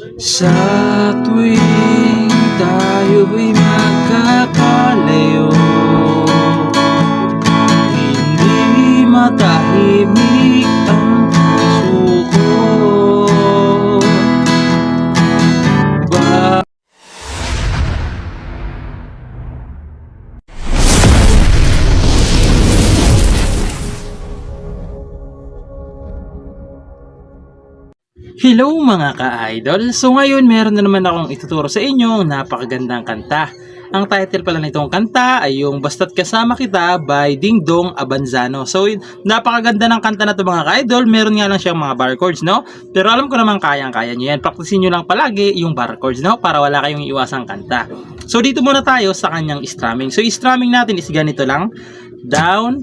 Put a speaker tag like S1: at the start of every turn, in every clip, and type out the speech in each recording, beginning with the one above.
S1: Sa tuwing tayo'y magkakalayo, hindi matahimik ang puso ko. Hello mga ka-idol! So ngayon meron na naman akong ituturo sa inyo napakagandang kanta. Ang title pala nitong kanta ay yung Basta't Kasama Kita by Dingdong Abanzano. So napakaganda ng kanta na to mga ka-idol. Meron nga lang siyang mga bar chords, no? Pero alam ko naman kayang-kaya nyo yan. Praktisin nyo lang palagi yung bar chords, no? Para wala kayong iwasang kanta. So dito muna tayo sa kanyang strumming. So strumming natin is ganito lang. Down,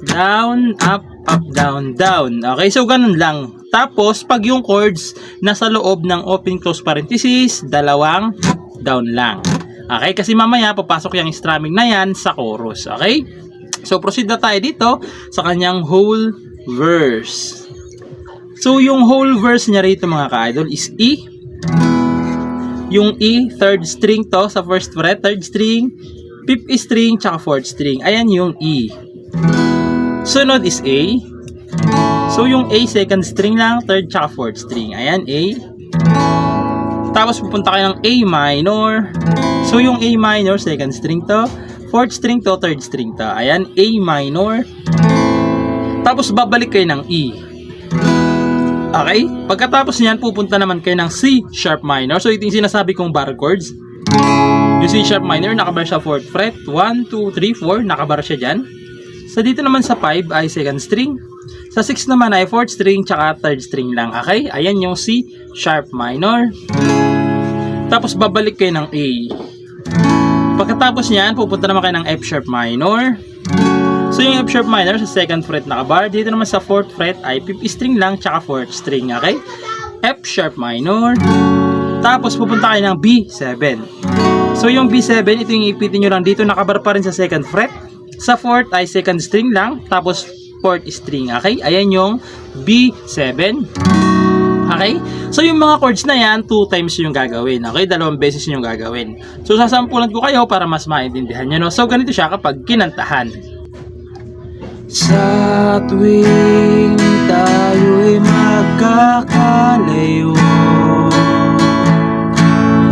S1: down, up, up, down, down. Okay, so ganun lang. Tapos, pag yung chords nasa loob ng open close parenthesis, dalawang down lang. Okay, kasi mamaya papasok yung strumming na yan sa chorus. Okay? So, proceed na tayo dito sa kanyang whole verse. So, yung whole verse niya rito mga ka-idol is E. Yung E, third string to sa first fret, third string, fifth string, tsaka fourth string. Ayan yung E. Sunod is A. So, yung A, second string lang, third tsaka fourth string. Ayan, A. Tapos, pupunta kayo ng A minor. So, yung A minor, second string to. Fourth string to, third string to. Ayan, A minor. Tapos, babalik kayo ng E. Okay? Pagkatapos niyan, pupunta naman kayo ng C sharp minor. So, ito yung sinasabi kong bar chords. Yung C sharp minor, nakabar siya 4th fret. 1, 2, 3, 4. Nakabar siya dyan. So, dito naman sa 5 ay second string. Sa 6 naman ay 4th string tsaka 3rd string lang. Okay? Ayan yung C sharp minor. Tapos babalik kayo ng A. Pagkatapos niyan, pupunta naman kayo ng F sharp minor. So yung F sharp minor sa 2nd fret nakabar. Dito naman sa 4th fret ay 5th string lang tsaka 4th string. Okay? F sharp minor. Tapos pupunta kayo ng B7. So yung B7, ito yung ipitin nyo lang dito. Nakabar pa rin sa 2nd fret. Sa 4th ay 2nd string lang. Tapos 4th string, okay? Ayan yung B7. Okay? So, yung mga chords na yan, 2 times yung gagawin, okay? 2 beses yung gagawin. So, sasampulan ko kayo para mas maintindihan nyo, no? So, ganito siya kapag kinantahan. Sa tuwing tayo'y magkakalayo,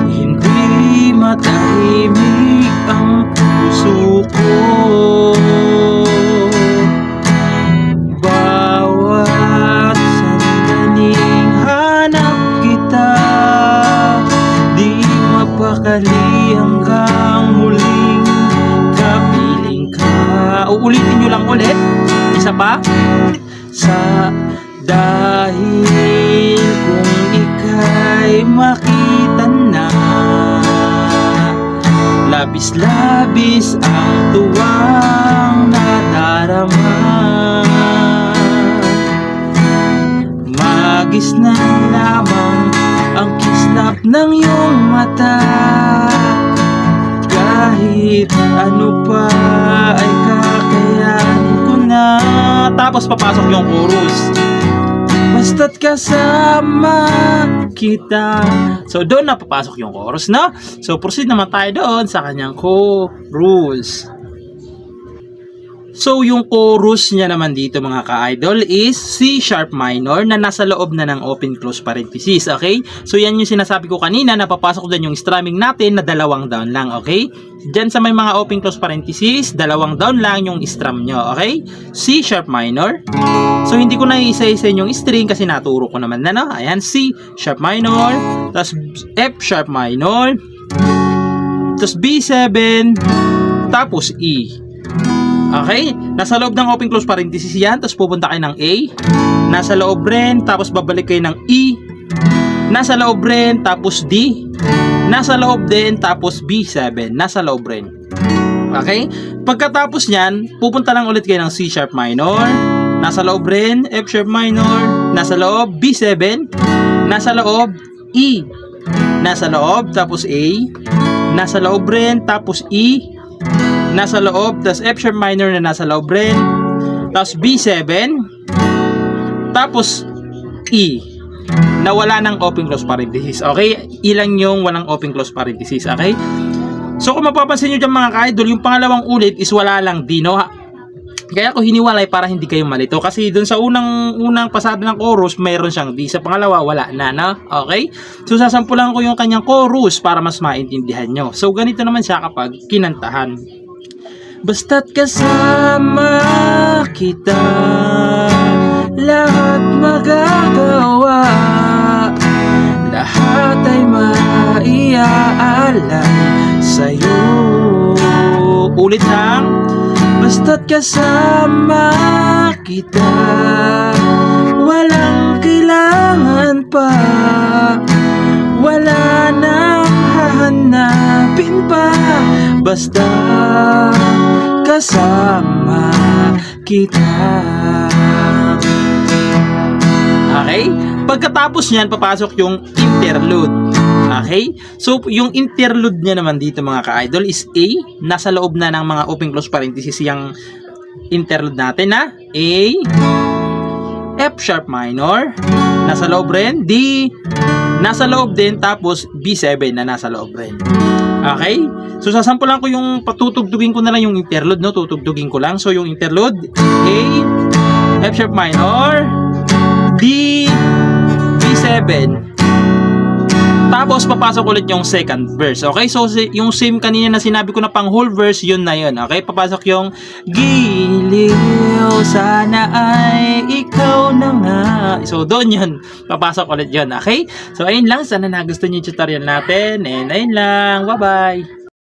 S1: hindi matahimik ang puso ko. Hanggang huling kapiling ka. Uulitin nyo lang ulit. Isa pa. Sa dahil kung ika'y makita na, labis-labis ang tuwang nadarama. Magisnan lamang ang kislap ng iyong mata. Kahit ano pa ay kakayanin ko na. Tapos papasok yung chorus. Basta't kasama kita. So doon na papasok yung chorus, no? So proceed naman tayo doon sa kanyang chorus. So, yung chorus niya naman dito mga ka-idol is C sharp minor na nasa loob na ng open close parenthesis, okay? So, yan yung sinasabi ko kanina na papasok doon yung strumming natin na 2 down lang, okay? Diyan sa may mga open close parenthesis, 2 down lang yung strum nyo, okay? C sharp minor. So, hindi ko na isa-isa yung string kasi naturo ko naman na, no? Ayan, C sharp minor, tapos F sharp minor, tapos B7, tapos E. Okay? Nasa loob ng open close parenthesis yan. Tapos pupunta kayo ng A. Nasa loob rin. Tapos babalik kayo ng E. Nasa loob rin. Tapos D. Nasa loob din. Tapos B7. Nasa loob rin. Okay? Pagkatapos nyan, pupunta lang ulit kayo ng C sharp minor. Nasa loob rin. F sharp minor. Nasa loob. B7. Nasa loob. E. Nasa loob. Tapos A. Nasa loob rin. Tapos E. Nasa loob, tapos F sharp minor na nasa loob rin, tapos B7, tapos E. na wala ng open close parenthesis. Okay? Ilan yung walang open close parenthesis. Okay? So kung mapapansin nyo dyan mga ka-idol, yung pangalawang ulit is wala lang din. No? Kaya ko hiniwalay para hindi kayo malito. Kasi dun sa unang pasada ng chorus, mayroon siyang D. Sa pangalawa, wala na. No? Okay? So sasampulan ko yung kanyang chorus para mas maintindihan nyo. So ganito naman siya kapag kinantahan. Basta't kasama kita, lahat magagawa, lahat ay maiaalay sa'yo. Ulit lang. Basta't kasama kita, walang kailangan pa, wala nang hahanapin pa, basta kasama kita. Okay? Pagkatapos niyan, papasok yung interlude. Okay? So, yung interlude niya naman dito mga ka-idol is A. Nasa loob na ng mga open close parenthesis yung interlude natin na A, F sharp minor, nasa loob rin, D, nasa loob din, tapos B7 na nasa loob rin. Okay? So, sasampulan ko yung patutugtugin ko na lang yung interlude, no? Tutugtugin ko lang. So, yung interlude, A, F sharp minor, D, B7. Tapos, papasok ulit yung second verse. Okay? So, yung same kanina na sinabi ko na pang whole verse, yun na yun. Okay? Papasok yung giliw, sana ay ikaw na nga. So, doon yun. Papasok ulit yun. Okay? So, ayun lang. Sana nagustuhan niyo yung tutorial natin. And ayun lang. Bye-bye!